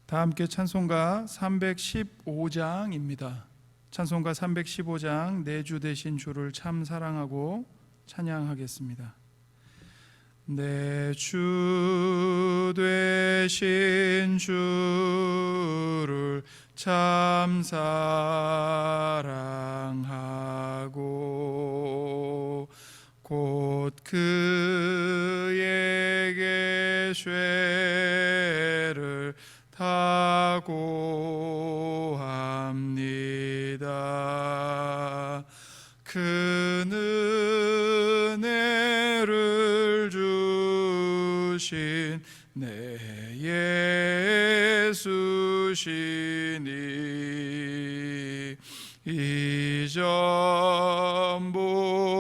다 함께 찬송가 315장입니다. 찬송가 315장 내 주 되신 주를 참 사랑하고 찬양하겠습니다. 내 주 되신 주를 참 사랑하고 곧 그에게 쇠를 타고 합니다. 그 은혜를 주신 내 예수시니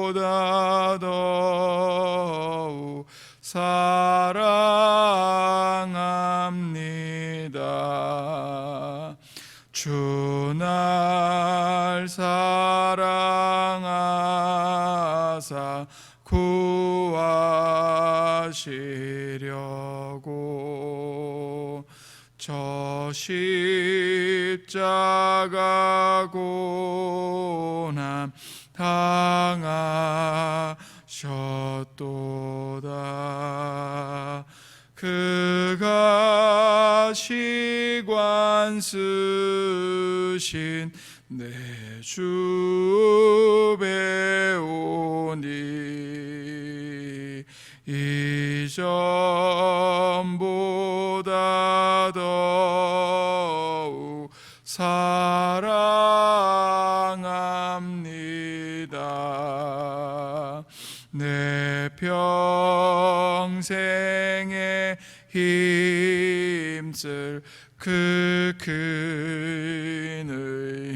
이전보다 더욱 사랑합니다. 주 날 사랑하사 구하시려고 저 십자가 고난 당하셨도다. 그가 시관 쓰신 내 주 배우니 이전보다 더욱 사랑합니다. 내 평생에 힘쓸 그 큰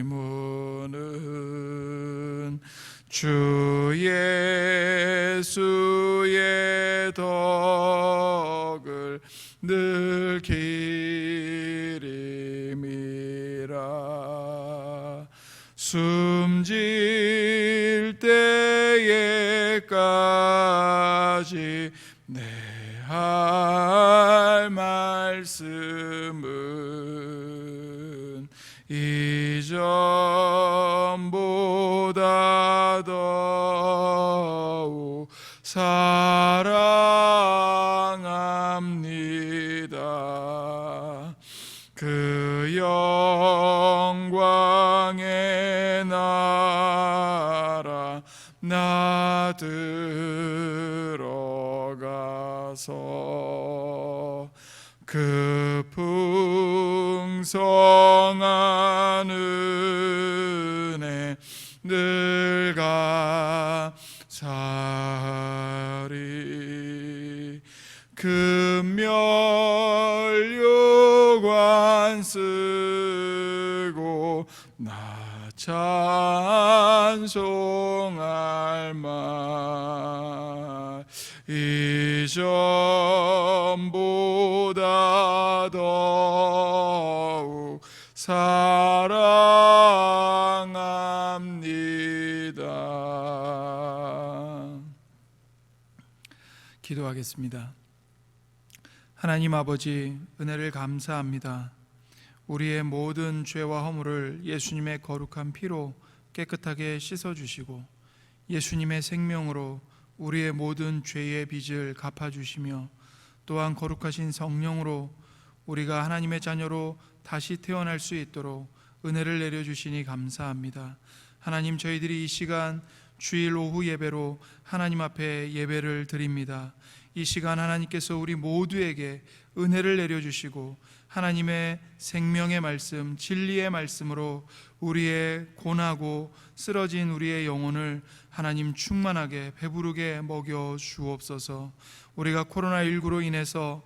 의무는 주 예수의 덕을 늘 기림이라. 숨질 때에까지 내 할 말씀은 이전보다 더욱 사랑합니다. 그 영광의 나라 나 들어가서 그 풍성한 은혜 늘 감사하리. 금면류관 쓰고 나 찬송할 말 이전보다 더욱 사랑합니다. 기도하겠습니다. 하나님 아버지, 은혜를 감사합니다. 우리의 모든 죄와 허물을 예수님의 거룩한 피로 깨끗하게 씻어주시고 예수님의 생명으로 우리의 모든 죄의 빚을 갚아주시며 또한 거룩하신 성령으로 우리가 하나님의 자녀로 다시 태어날 수 있도록 은혜를 내려주시니 감사합니다. 하나님, 저희들이 이 시간 주일 오후 예배로 하나님 앞에 예배를 드립니다. 이 시간 하나님께서 우리 모두에게 은혜를 내려주시고 하나님의 생명의 말씀, 진리의 말씀으로 우리의 고나고 쓰러진 우리의 영혼을 하나님 충만하게 배부르게 먹여 주옵소서. 우리가 코로나19로 인해서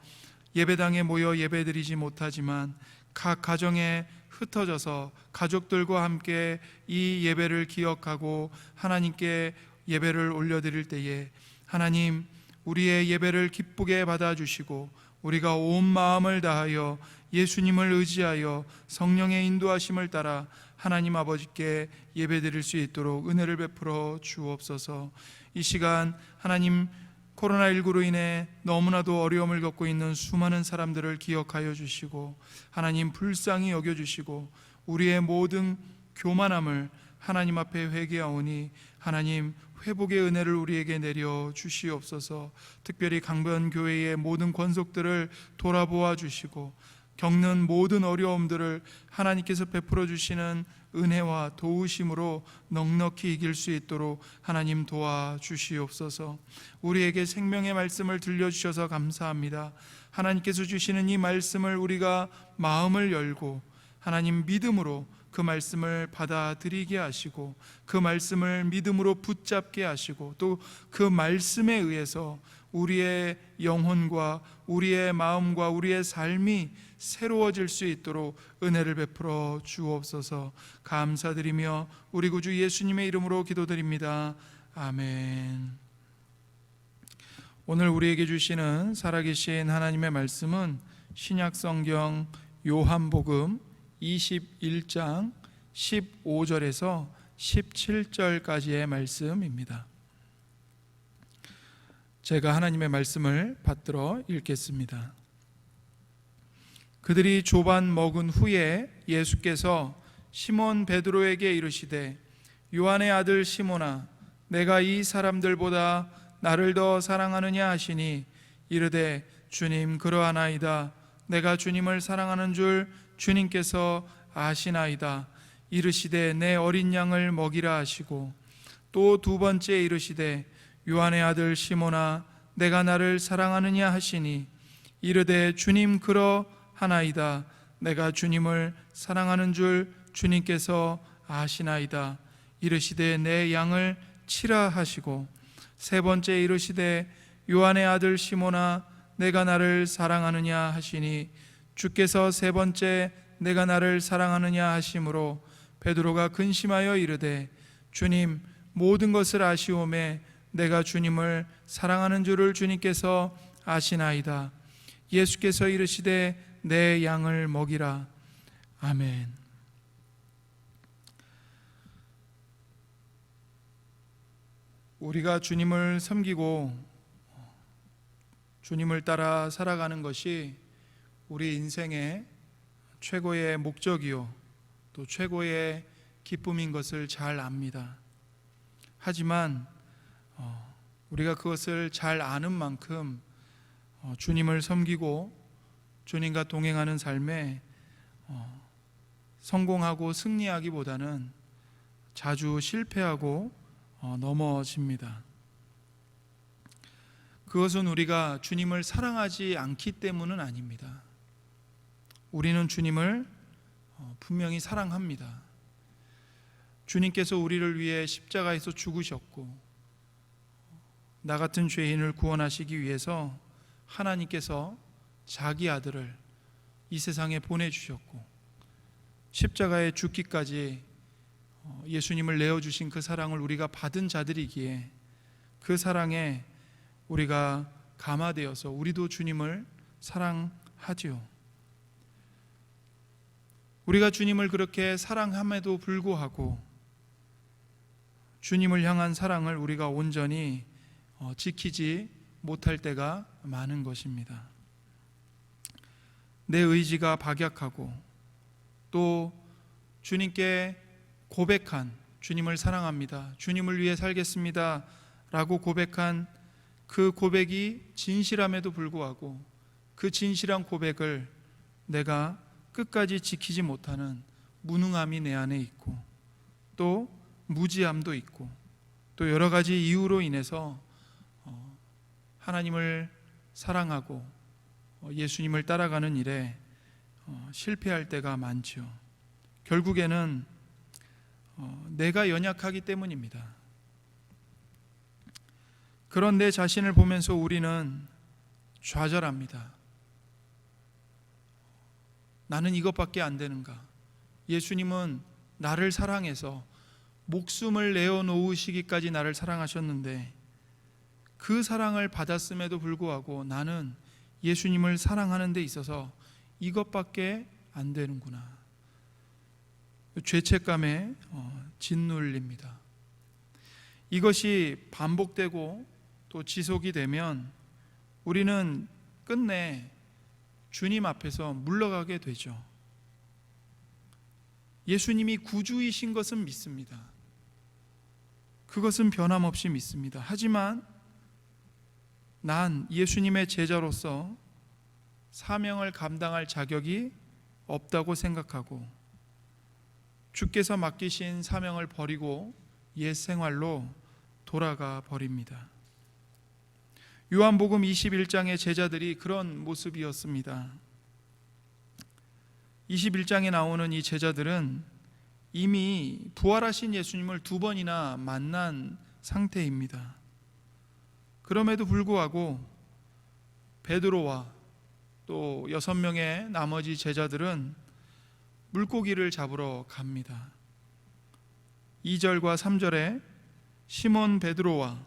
예배당에 모여 예배드리지 못하지만 각 가정에 흩어져서 가족들과 함께 이 예배를 기억하고 하나님께 예배를 올려드릴 때에 하나님, 우리의 예배를 기쁘게 받아주시고 우리가 온 마음을 다하여 예수님을 의지하여 성령의 인도하심을 따라 하나님 아버지께 예배드릴 수 있도록 은혜를 베풀어 주옵소서. 이 시간 하나님 코로나19로 인해 너무나도 어려움을 겪고 있는 수많은 사람들을 기억하여 주시고 하나님 불쌍히 여겨주시고 우리의 모든 교만함을 하나님 앞에 회개하오니 하나님 회복의 은혜를 우리에게 내려 주시옵소서. 특별히 강변교회의 모든 권속들을 돌아보아 주시고 겪는 모든 어려움들을 하나님께서 베풀어 주시는 은혜와 도우심으로 넉넉히 이길 수 있도록 하나님 도와주시옵소서. 우리에게 생명의 말씀을 들려주셔서 감사합니다. 하나님께서 주시는 이 말씀을 우리가 마음을 열고 하나님 믿음으로 그 말씀을 받아들이게 하시고 그 말씀을 믿음으로 붙잡게 하시고 또 그 말씀에 의해서 우리의 영혼과 우리의 마음과 우리의 삶이 새로워질 수 있도록 은혜를 베풀어 주옵소서. 감사드리며 우리 구주 예수님의 이름으로 기도드립니다. 아멘. 오늘 우리에게 주시는 살아계신 하나님의 말씀은 신약성경 요한복음 21장 15절에서 17절까지의 말씀입니다. 제가 하나님의 말씀을 받들어 읽겠습니다. 그들이 조반 먹은 후에 예수께서 시몬 베드로에게 이르시되 요한의 아들 시몬아 내가 이 사람들보다 나를 더 사랑하느냐 하시니 이르되 주님 그러하나이다. 내가 주님을 사랑하는 줄 주님께서 아시나이다. 이르시되 내 어린 양을 먹이라 하시고 또 두 번째 이르시되 요한의 아들 시몬아 내가 나를 사랑하느냐 하시니 이르되 주님 그러하나이다. 내가 주님을 사랑하는 줄 주님께서 아시나이다. 이르시되 내 양을 치라 하시고 세 번째 이르시되 요한의 아들 시몬아 내가 나를 사랑하느냐 하시니 주께서 세 번째 내가 나를 사랑하느냐 하심으로 베드로가 근심하여 이르되 주님 모든 것을 아시오매 내가 주님을 사랑하는 줄을 주님께서 아시나이다. 예수께서 이르시되 내 양을 먹이라. 아멘. 우리가 주님을 섬기고 주님을 따라 살아가는 것이 우리 인생의 최고의 목적이요 또 최고의 기쁨인 것을 잘 압니다. 하지만 우리가 그것을 잘 아는 만큼 주님을 섬기고 주님과 동행하는 삶에 성공하고 승리하기보다는 자주 실패하고 넘어집니다. 그것은 우리가 주님을 사랑하지 않기 때문은 아닙니다. 우리는 주님을 분명히 사랑합니다. 주님께서 우리를 위해 십자가에서 죽으셨고 나 같은 죄인을 구원하시기 위해서 하나님께서 자기 아들을 이 세상에 보내주셨고 십자가에 죽기까지 예수님을 내어주신 그 사랑을 우리가 받은 자들이기에 그 사랑에 우리가 감화되어서 우리도 주님을 사랑하지요. 우리가 주님을 그렇게 사랑함에도 불구하고 주님을 향한 사랑을 우리가 온전히 지키지 못할 때가 많은 것입니다. 내 의지가 박약하고 또 주님께 고백한 주님을 사랑합니다. 주님을 위해 살겠습니다. 라고 고백한 그 고백이 진실함에도 불구하고 그 진실한 고백을 내가 끝까지 지키지 못하는 무능함이 내 안에 있고 또 무지함도 있고 또 여러 가지 이유로 인해서 하나님을 사랑하고 예수님을 따라가는 일에 실패할 때가 많죠. 결국에는 내가 연약하기 때문입니다. 그런 내 자신을 보면서 우리는 좌절합니다. 나는 이것밖에 안 되는가? 예수님은 나를 사랑해서 목숨을 내어놓으시기까지 나를 사랑하셨는데 그 사랑을 받았음에도 불구하고 나는 예수님을 사랑하는 데 있어서 이것밖에 안 되는구나. 죄책감에 짓눌립니다. 이것이 반복되고 또 지속이 되면 우리는 끝내 주님 앞에서 물러가게 되죠. 예수님이 구주이신 것은 믿습니다. 그것은 변함없이 믿습니다. 하지만 난 예수님의 제자로서 사명을 감당할 자격이 없다고 생각하고 주께서 맡기신 사명을 버리고 옛 생활로 돌아가 버립니다. 요한복음 21장의 제자들이 그런 모습이었습니다. 21장에 나오는 이 제자들은 이미 부활하신 예수님을 2번이나 만난 상태입니다. 그럼에도 불구하고 베드로와 또 6명의 나머지 제자들은 물고기를 잡으러 갑니다. 2절과 3절에 시몬 베드로와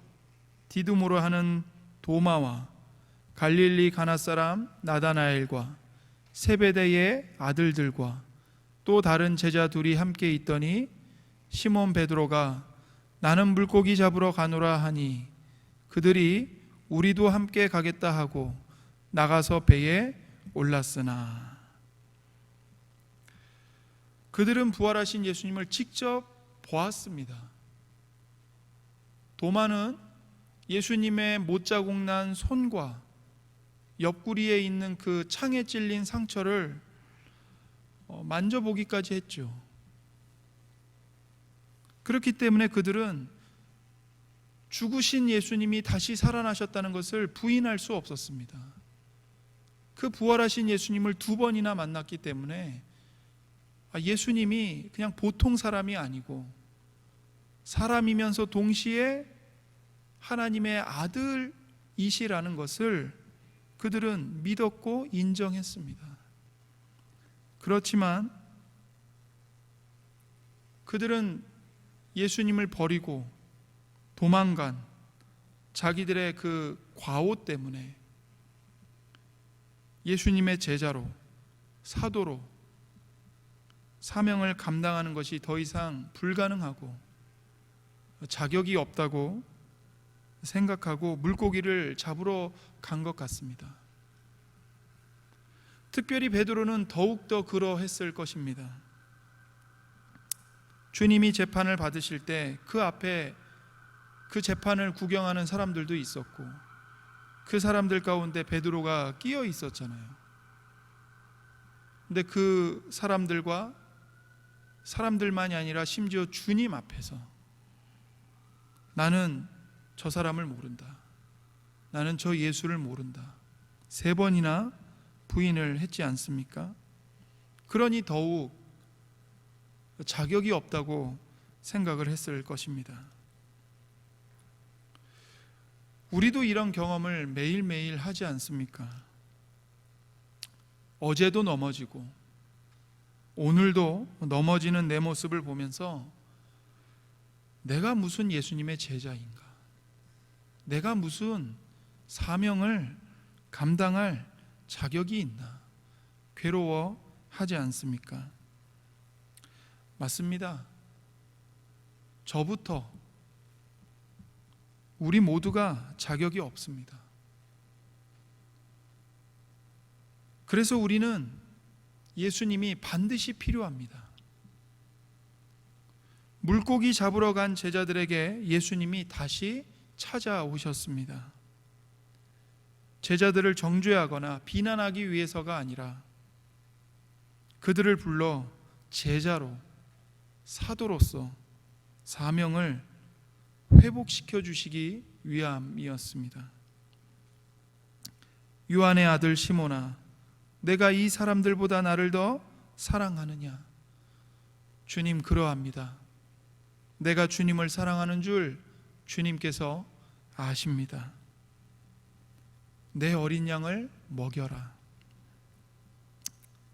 디두모로 하는 도마와 갈릴리 가나 사람 나다나엘과 세베대의 아들들과 또 다른 제자 둘이 함께 있더니 시몬 베드로가 나는 물고기 잡으러 가노라 하니 그들이 우리도 함께 가겠다 하고 나가서 배에 올랐으나 그들은 부활하신 예수님을 직접 보았습니다. 도마는 예수님의 못자국 난 손과 옆구리에 있는 그 창에 찔린 상처를 만져보기까지 했죠. 그렇기 때문에 그들은 죽으신 예수님이 다시 살아나셨다는 것을 부인할 수 없었습니다. 그 부활하신 예수님을 2번이나 만났기 때문에 예수님이 그냥 보통 사람이 아니고 사람이면서 동시에 하나님의 아들이시라는 것을 그들은 믿었고 인정했습니다. 그렇지만 그들은 예수님을 버리고 도망간 자기들의 그 과오 때문에 예수님의 제자로 사도로 사명을 감당하는 것이 더 이상 불가능하고 자격이 없다고 생각하고 물고기를 잡으러 간 것 같습니다. 특별히 베드로는 더욱더 그러했을 것입니다. 주님이 재판을 받으실 때 그 앞에 그 재판을 구경하는 사람들도 있었고 그 사람들 가운데 베드로가 끼어 있었잖아요. 근데 그 사람들만이 아니라 심지어 주님 앞에서 나는 저 사람을 모른다. 나는 저 예수를 모른다. 3번이나 부인을 했지 않습니까? 그러니 더욱 자격이 없다고 생각을 했을 것입니다. 우리도 이런 경험을 매일매일 하지 않습니까? 어제도 넘어지고 오늘도 넘어지는 내 모습을 보면서 내가 무슨 예수님의 제자인가? 내가 무슨 사명을 감당할 자격이 있나? 괴로워하지 않습니까? 맞습니다. 저부터 우리 모두가 자격이 없습니다. 그래서 우리는 예수님이 반드시 필요합니다. 물고기 잡으러 간 제자들에게 예수님이 다시 찾아오셨습니다. 제자들을 정죄하거나 비난하기 위해서가 아니라 그들을 불러 제자로 사도로서 사명을 회복시켜 주시기 위함이었습니다. 요한의 아들 시몬아, 내가 이 사람들보다 나를 더 사랑하느냐? 주님 그러합니다. 내가 주님을 사랑하는 줄 주님께서 아십니다. 내 어린 양을 먹여라.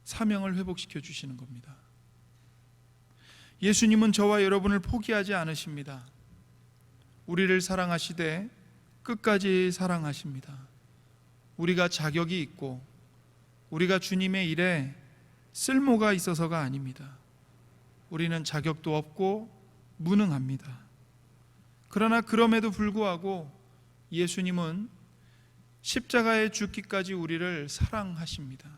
사명을 회복시켜 주시는 겁니다. 예수님은 저와 여러분을 포기하지 않으십니다. 우리를 사랑하시되 끝까지 사랑하십니다. 우리가 자격이 있고 우리가 주님의 일에 쓸모가 있어서가 아닙니다. 우리는 자격도 없고 무능합니다. 그러나 그럼에도 불구하고 예수님은 십자가에 죽기까지 우리를 사랑하십니다.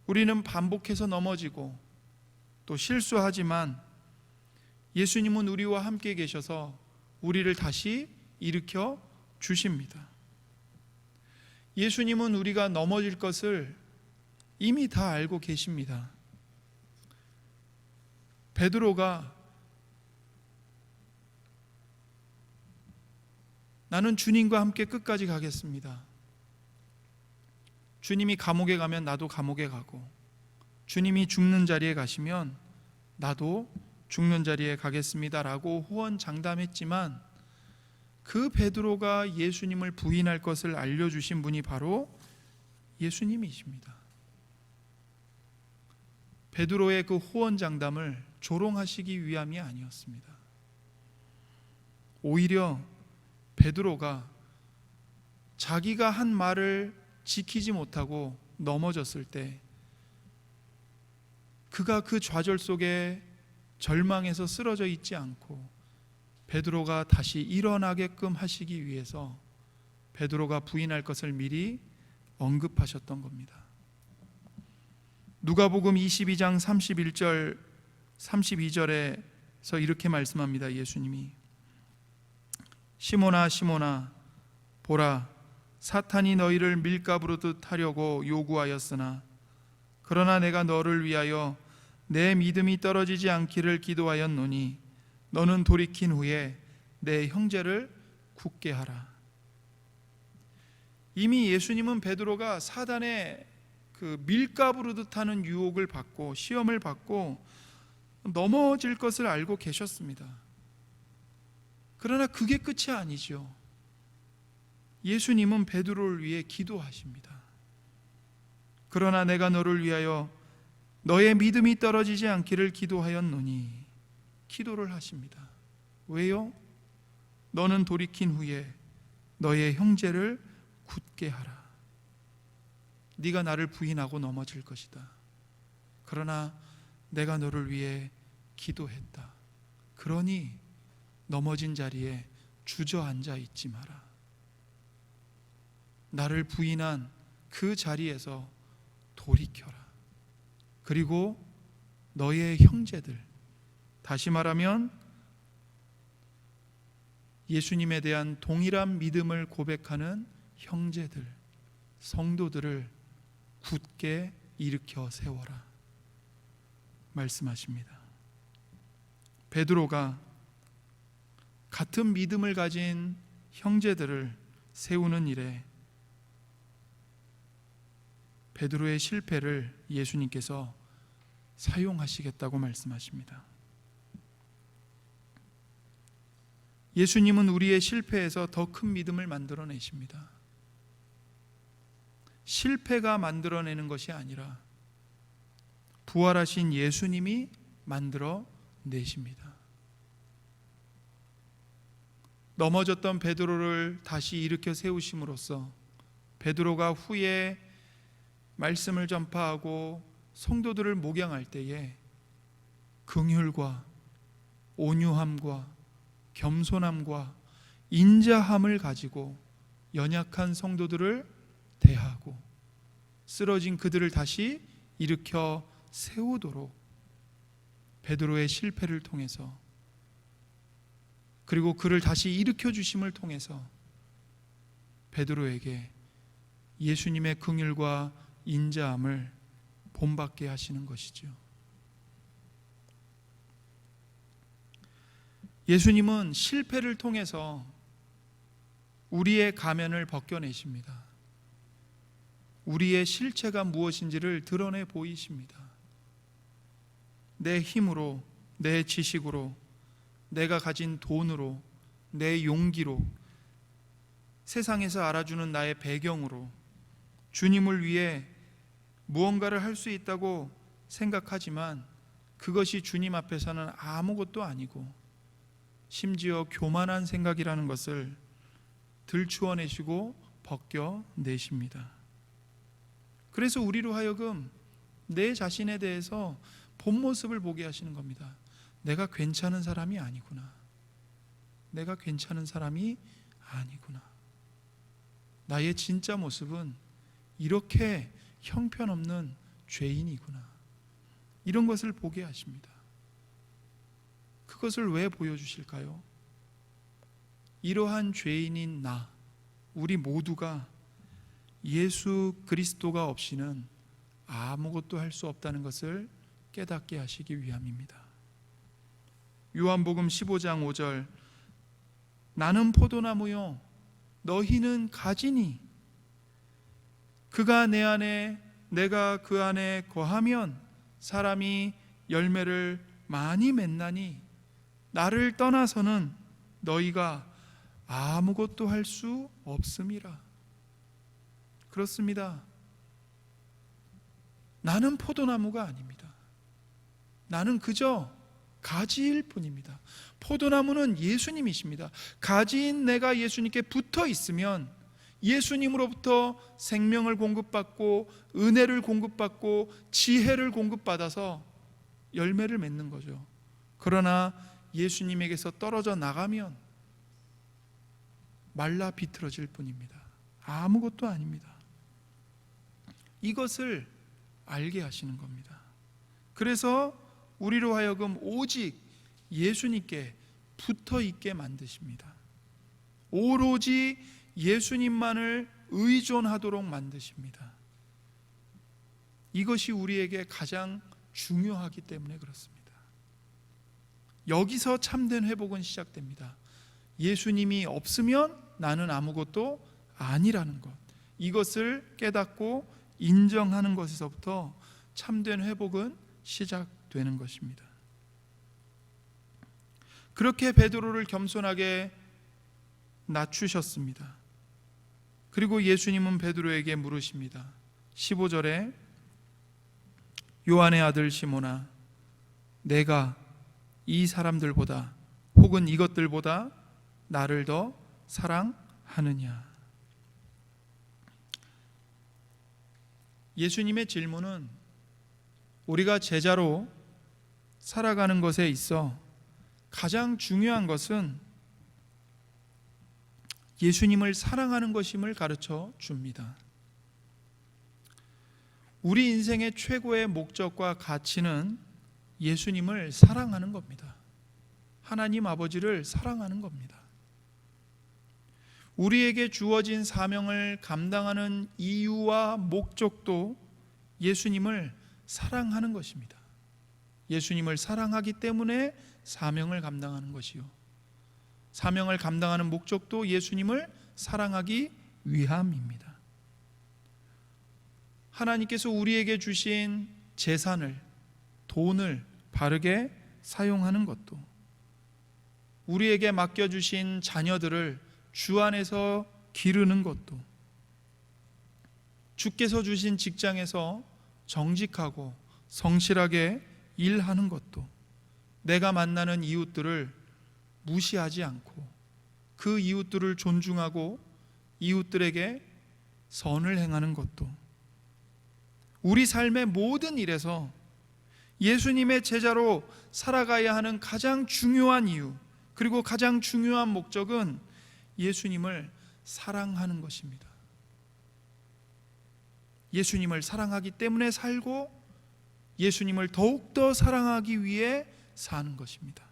우리는 반복해서 넘어지고 또 실수하지만 예수님은 우리와 함께 계셔서 우리를 다시 일으켜 주십니다. 예수님은 우리가 넘어질 것을 이미 다 알고 계십니다. 베드로가 나는 주님과 함께 끝까지 가겠습니다. 주님이 감옥에 가면 나도 감옥에 가고, 주님이 죽는 자리에 가시면 나도 죽는 자리에 가겠습니다라고 호언장담했지만, 그 베드로가 예수님을 부인할 것을 알려주신 분이 바로 예수님이십니다. 베드로의 그 호언장담을 조롱하시기 위함이 아니었습니다. 오히려 베드로가 자기가 한 말을 지키지 못하고 넘어졌을 때 그가 그 좌절 속에 절망에서 쓰러져 있지 않고 베드로가 다시 일어나게끔 하시기 위해서 베드로가 부인할 것을 미리 언급하셨던 겁니다. 누가복음 22장 31절 32절에서 이렇게 말씀합니다. 예수님이 시몬아 시몬아 보라, 사탄이 너희를 밀가부르듯 하려고 요구하였으나 그러나 내가 너를 위하여 내 믿음이 떨어지지 않기를 기도하였노니 너는 돌이킨 후에 내 형제를 굳게 하라. 이미 예수님은 베드로가 사단의 그 밀가부르듯 하는 유혹을 받고 시험을 받고 넘어질 것을 알고 계셨습니다. 그러나 그게 끝이 아니죠. 예수님은 베드로를 위해 기도하십니다. 그러나 내가 너를 위하여 너의 믿음이 떨어지지 않기를 기도하였노니, 기도를 하십니다. 왜요? 너는 돌이킨 후에 너의 형제를 굳게 하라. 네가 나를 부인하고 넘어질 것이다. 그러나 내가 너를 위해 기도했다. 그러니 넘어진 자리에 주저앉아 있지 마라. 나를 부인한 그 자리에서 돌이켜라. 그리고 너의 형제들, 다시 말하면 예수님에 대한 동일한 믿음을 고백하는 형제들, 성도들을 굳게 일으켜 세워라 말씀하십니다. 베드로가 같은 믿음을 가진 형제들을 세우는 일에 베드로의 실패를 예수님께서 사용하시겠다고 말씀하십니다. 예수님은 우리의 실패에서 더 큰 믿음을 만들어내십니다. 실패가 만들어내는 것이 아니라 부활하신 예수님이 만들어내십니다. 넘어졌던 베드로를 다시 일으켜 세우심으로써 베드로가 후에 말씀을 전파하고 성도들을 목양할 때에 긍휼과 온유함과 겸손함과 인자함을 가지고 연약한 성도들을 대하고 쓰러진 그들을 다시 일으켜 세우도록 베드로의 실패를 통해서, 그리고 그를 다시 일으켜 주심을 통해서 베드로에게 예수님의 긍휼과 인자함을 본받게 하시는 것이죠. 예수님은 실패를 통해서 우리의 가면을 벗겨내십니다. 우리의 실체가 무엇인지를 드러내 보이십니다. 내 힘으로, 내 지식으로, 내가 가진 돈으로, 내 용기로, 세상에서 알아주는 나의 배경으로 주님을 위해 무언가를 할 수 있다고 생각하지만 그것이 주님 앞에서는 아무것도 아니고 심지어 교만한 생각이라는 것을 들추어내시고 벗겨내십니다. 그래서 우리로 하여금 내 자신에 대해서 본 모습을 보게 하시는 겁니다. 내가 괜찮은 사람이 아니구나. 내가 괜찮은 사람이 아니구나. 나의 진짜 모습은 이렇게 형편없는 죄인이구나. 이런 것을 보게 하십니다. 그것을 왜 보여주실까요? 이러한 죄인인 나, 우리 모두가 예수 그리스도가 없이는 아무것도 할 수 없다는 것을 깨닫게 하시기 위함입니다. 요한복음 15장 5절, 나는 포도나무요 너희는 가지니 그가 내 안에 내가 그 안에 거하면 사람이 열매를 많이 맺나니 나를 떠나서는 너희가 아무것도 할 수 없음이라. 그렇습니다. 나는 포도나무가 아닙니다. 나는 그저 가지일 뿐입니다. 포도나무는 예수님이십니다. 가지인 내가 예수님께 붙어 있으면 예수님으로부터 생명을 공급받고 은혜를 공급받고 지혜를 공급받아서 열매를 맺는 거죠. 그러나 예수님에게서 떨어져 나가면 말라 비틀어질 뿐입니다. 아무것도 아닙니다. 이것을 알게 하시는 겁니다. 그래서 우리로 하여금 오직 예수님께 붙어 있게 만드십니다. 오로지 예수님만을 의존하도록 만드십니다. 이것이 우리에게 가장 중요하기 때문에 그렇습니다. 여기서 참된 회복은 시작됩니다. 예수님이 없으면 나는 아무것도 아니라는 것, 이것을 깨닫고 인정하는 것에서부터 참된 회복은 시작되는 것입니다. 그렇게 베드로를 겸손하게 낮추셨습니다. 그리고 예수님은 베드로에게 물으십니다. 15절에 요한의 아들 시몬아, 내가 이 사람들보다 혹은 이것들보다 나를 더 사랑하느냐? 예수님의 질문은 우리가 제자로 살아가는 것에 있어 가장 중요한 것은 예수님을 사랑하는 것임을 가르쳐 줍니다. 우리 인생의 최고의 목적과 가치는 예수님을 사랑하는 겁니다. 하나님 아버지를 사랑하는 겁니다. 우리에게 주어진 사명을 감당하는 이유와 목적도 예수님을 사랑하는 것입니다. 예수님을 사랑하기 때문에 사명을 감당하는 것이요, 사명을 감당하는 목적도 예수님을 사랑하기 위함입니다. 하나님께서 우리에게 주신 재산을, 돈을 바르게 사용하는 것도, 우리에게 맡겨주신 자녀들을 주 안에서 기르는 것도, 주께서 주신 직장에서 정직하고 성실하게 일하는 것도, 내가 만나는 이웃들을 무시하지 않고 그 이웃들을 존중하고 이웃들에게 선을 행하는 것도, 우리 삶의 모든 일에서 예수님의 제자로 살아가야 하는 가장 중요한 이유, 그리고 가장 중요한 목적은 예수님을 사랑하는 것입니다. 예수님을 사랑하기 때문에 살고 예수님을 더욱더 사랑하기 위해 사는 것입니다.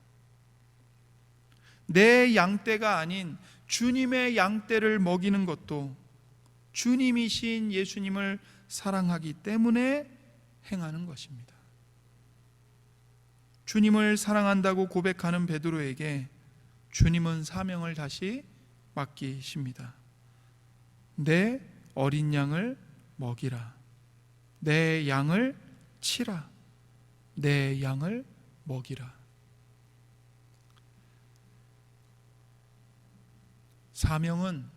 내 양떼가 아닌 주님의 양떼를 먹이는 것도 주님이신 예수님을 사랑하기 때문에 행하는 것입니다. 주님을 사랑한다고 고백하는 베드로에게 주님은 사명을 다시 맡기십니다. 내 어린 양을 먹이라. 내 양을 치라. 내 양을 먹이라. 사명은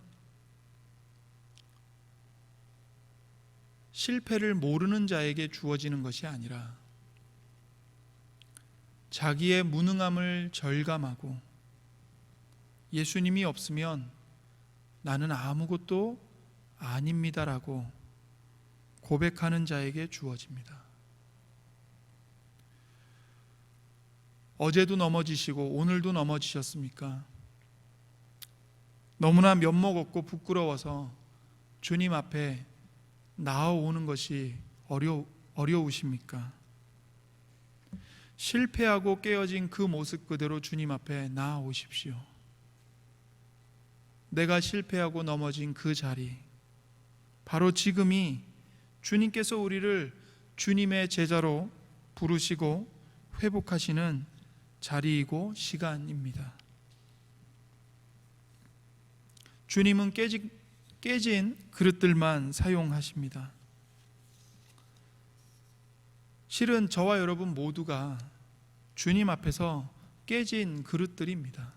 실패를 모르는 자에게 주어지는 것이 아니라 자기의 무능함을 절감하고 예수님이 없으면 나는 아무것도 아닙니다라고 고백하는 자에게 주어집니다. 어제도 넘어지시고 오늘도 넘어지셨습니까? 너무나 면목 없고 부끄러워서 주님 앞에 나아오는 것이 어려우십니까? 실패하고 깨어진 그 모습 그대로 주님 앞에 나아오십시오. 내가 실패하고 넘어진 그 자리, 바로 지금이 주님께서 우리를 주님의 제자로 부르시고 회복하시는 자리이고 시간입니다. 주님은 깨진 그릇들만 사용하십니다. 실은 저와 여러분 모두가 주님 앞에서 깨진 그릇들입니다.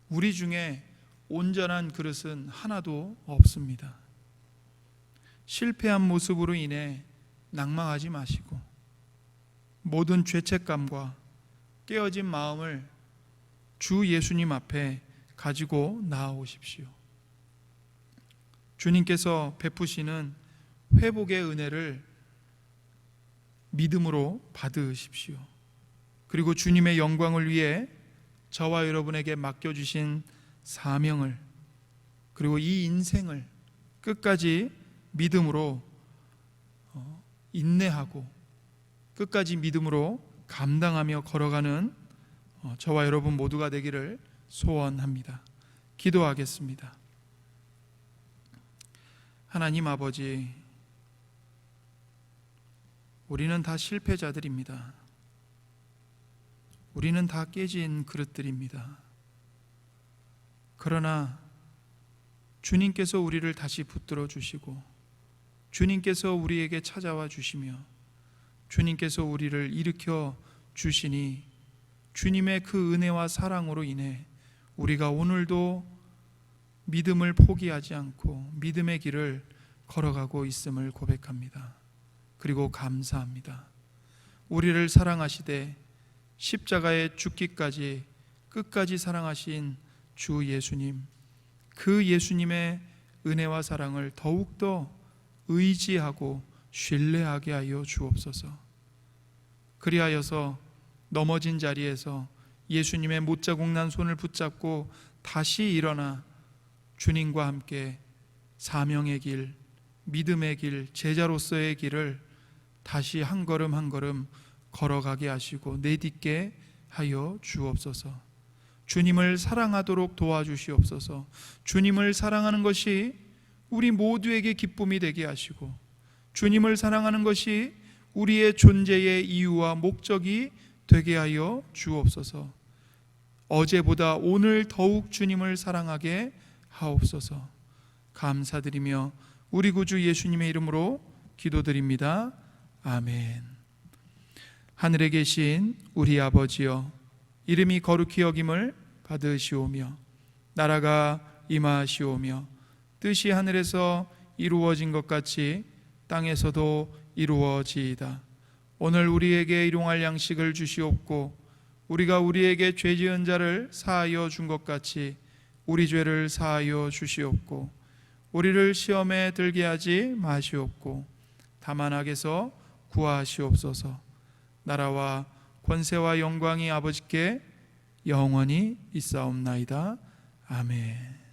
우리 중에 온전한 그릇은 하나도 없습니다. 실패한 모습으로 인해 낙망하지 마시고 모든 죄책감과 깨어진 마음을 주 예수님 앞에 가지고 나아오십시오. 주님께서 베푸시는 회복의 은혜를 믿음으로 받으십시오. 그리고 주님의 영광을 위해 저와 여러분에게 맡겨주신 사명을, 그리고 이 인생을 끝까지 믿음으로 인내하고 끝까지 믿음으로 감당하며 걸어가는 저와 여러분 모두가 되기를 소원합니다. 기도하겠습니다. 하나님 아버지, 우리는 다 실패자들입니다. 우리는 다 깨진 그릇들입니다. 그러나 주님께서 우리를 다시 붙들어 주시고 주님께서 우리에게 찾아와 주시며 주님께서 우리를 일으켜 주시니 주님의 그 은혜와 사랑으로 인해 우리가 오늘도 믿음을 포기하지 않고 믿음의 길을 걸어가고 있음을 고백합니다. 그리고 감사합니다. 우리를 사랑하시되 십자가에 죽기까지 끝까지 사랑하신 주 예수님, 그 예수님의 은혜와 사랑을 더욱더 의지하고 신뢰하게 하여 주옵소서. 그리하여서 넘어진 자리에서 예수님의 못자국 난 손을 붙잡고 다시 일어나 주님과 함께 사명의 길, 믿음의 길, 제자로서의 길을 다시 한 걸음 한 걸음 걸어가게 하시고 내딛게 하여 주옵소서. 주님을 사랑하도록 도와주시옵소서. 주님을 사랑하는 것이 우리 모두에게 기쁨이 되게 하시고 주님을 사랑하는 것이 우리의 존재의 이유와 목적이 되게 하여 주옵소서. 어제보다 오늘 더욱 주님을 사랑하게 하옵소서. 감사드리며 우리 구주 예수님의 이름으로 기도드립니다. 아멘. 하늘에 계신 우리 아버지여, 이름이 거룩히 여김을 받으시오며 나라가 임하시오며 뜻이 하늘에서 이루어진 것 같이 땅에서도 이루어지이다. 오늘 우리에게 일용할 양식을 주시옵고 우리가 우리에게 죄 지은 자를 사하여 준 것 같이 우리 죄를 사하여 주시옵고 우리를 시험에 들게 하지 마시옵고 다만 악에서 구하시옵소서. 나라와 권세와 영광이 아버지께 영원히 있사옵나이다. 아멘.